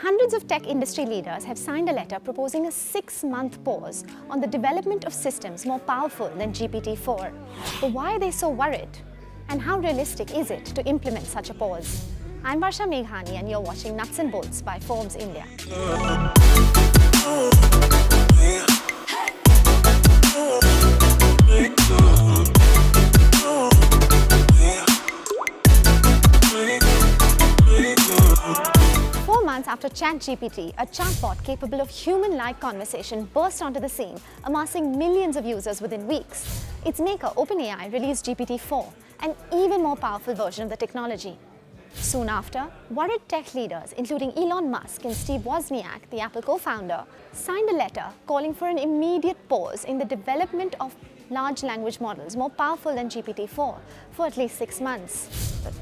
Hundreds of tech industry leaders have signed a letter proposing a 6-month pause on the development of systems more powerful than GPT-4. But why are they so worried? And how realistic is it to implement such a pause? I'm Varsha Meghani and you're watching Nuts and Bolts by Forbes India. 4 months after ChatGPT, a chatbot capable of human-like conversation burst onto the scene, amassing millions of users within weeks, its maker OpenAI released GPT-4, an even more powerful version of the technology. Soon after, worried tech leaders, including Elon Musk and Steve Wozniak, the Apple co-founder, signed a letter calling for an immediate pause in the development of large language models more powerful than GPT-4 for at least 6 months.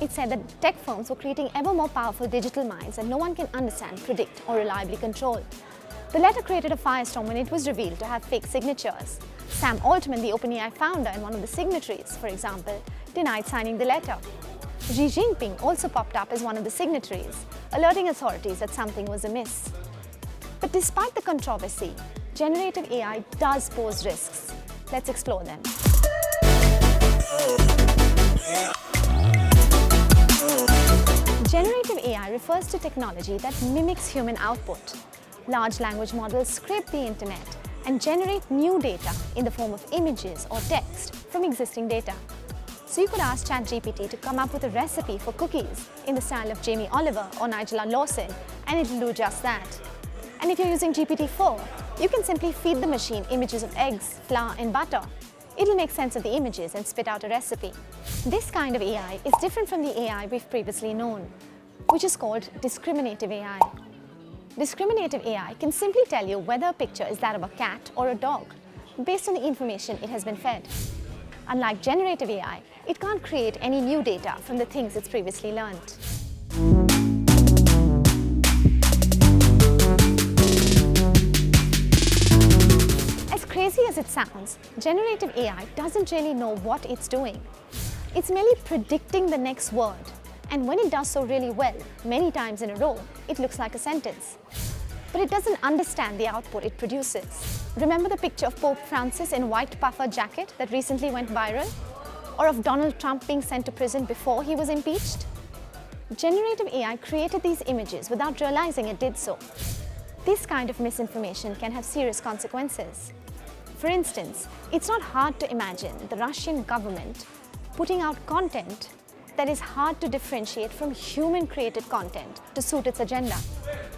It said that tech firms were creating ever more powerful digital minds that no one can understand, predict, or reliably control. The letter created a firestorm when it was revealed to have fake signatures. Sam Altman, the OpenAI founder and one of the signatories, for example, denied signing the letter. Xi Jinping also popped up as one of the signatories, alerting authorities that something was amiss. But despite the controversy, generative AI does pose risks. Let's explore them. Generative AI refers to technology that mimics human output. Large language models scrape the internet and generate new data in the form of images or text from existing data. So you could ask ChatGPT to come up with a recipe for cookies in the style of Jamie Oliver or Nigella Lawson, and it'll do just that. And if you're using GPT-4, you can simply feed the machine images of eggs, flour, and butter. It'll make sense of the images and spit out a recipe. This kind of AI is different from the AI we've previously known, which is called discriminative AI. Discriminative AI can simply tell you whether a picture is that of a cat or a dog, based on the information it has been fed. Unlike generative AI, it can't create any new data from the things it's previously learned. As crazy as it sounds, generative AI doesn't really know what it's doing. It's merely predicting the next word, and when it does so really well, many times in a row, it looks like a sentence. But it doesn't understand the output it produces. Remember the picture of Pope Francis in white puffer jacket that recently went viral? Or of Donald Trump being sent to prison before he was impeached? Generative AI created these images without realizing it did so. This kind of misinformation can have serious consequences. For instance, it's not hard to imagine the Russian government putting out content that is hard to differentiate from human-created content to suit its agenda.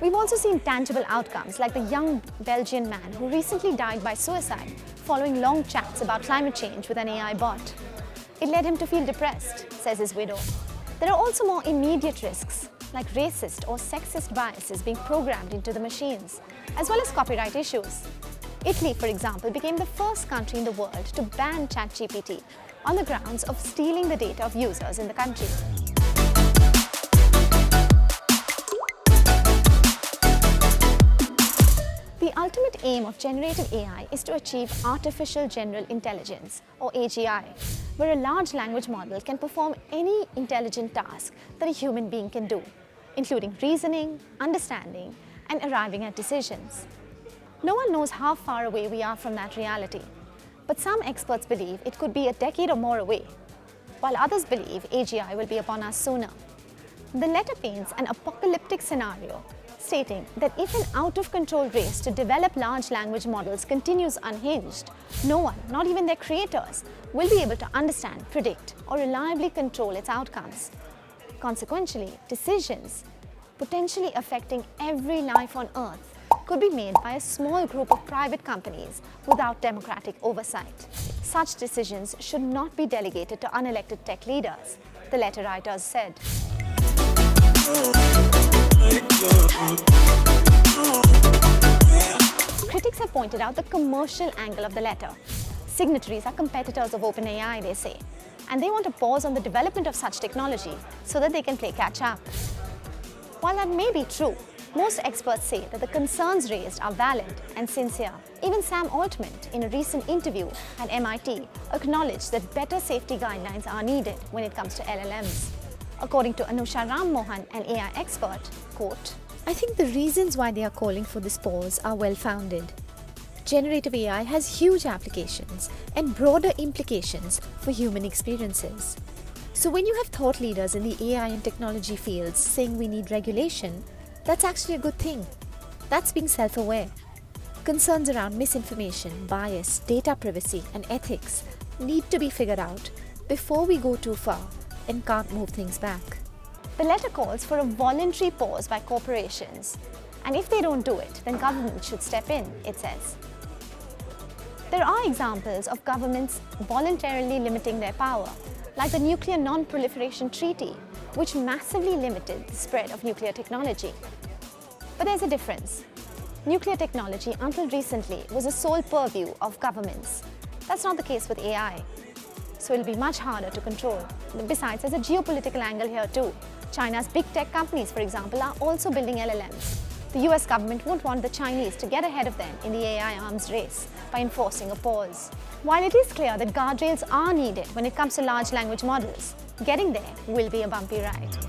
We've also seen tangible outcomes like the young Belgian man who recently died by suicide following long chats about climate change with an AI bot. It led him to feel depressed, says his widow. There are also more immediate risks, like racist or sexist biases being programmed into the machines, as well as copyright issues. Italy, for example, became the first country in the world to ban ChatGPT on the grounds of stealing the data of users in the country. The ultimate aim of generative AI is to achieve artificial general intelligence, or AGI, where a large language model can perform any intelligent task that a human being can do, including reasoning, understanding, and arriving at decisions. No one knows how far away we are from that reality, but some experts believe it could be a decade or more away, while others believe AGI will be upon us sooner. The letter paints an apocalyptic scenario, stating that if an out-of-control race to develop large language models continues unhinged, no one, not even their creators, will be able to understand, predict, or reliably control its outcomes. Consequently, decisions, potentially affecting every life on Earth, could be made by a small group of private companies without democratic oversight. Such decisions should not be delegated to unelected tech leaders, the letter writers said. Critics have pointed out the commercial angle of the letter. Signatories are competitors of OpenAI, they say, and they want a pause on the development of such technology so that they can play catch-up. While that may be true, most experts say that the concerns raised are valid and sincere. Even Sam Altman, in a recent interview at MIT, acknowledged that better safety guidelines are needed when it comes to LLMs. According to Anusha Ram Mohan, an AI expert, quote, I think the reasons why they are calling for this pause are well-founded. Generative AI has huge applications and broader implications for human experiences. So when you have thought leaders in the AI and technology fields saying we need regulation, that's actually a good thing. That's being self-aware. Concerns around misinformation, bias, data privacy, and ethics need to be figured out before we go too far and can't move things back. The letter calls for a voluntary pause by corporations, and if they don't do it, then government should step in, it says. There are examples of governments voluntarily limiting their power, like the Nuclear Non-Proliferation Treaty, which massively limited the spread of nuclear technology. But there's a difference. Nuclear technology, until recently, was a sole purview of governments. That's not the case with AI. So it'll be much harder to control. Besides, there's a geopolitical angle here too. China's big tech companies, for example, are also building LLMs. The US government won't want the Chinese to get ahead of them in the AI arms race by enforcing a pause. While it is clear that guardrails are needed when it comes to large language models, getting there will be a bumpy ride.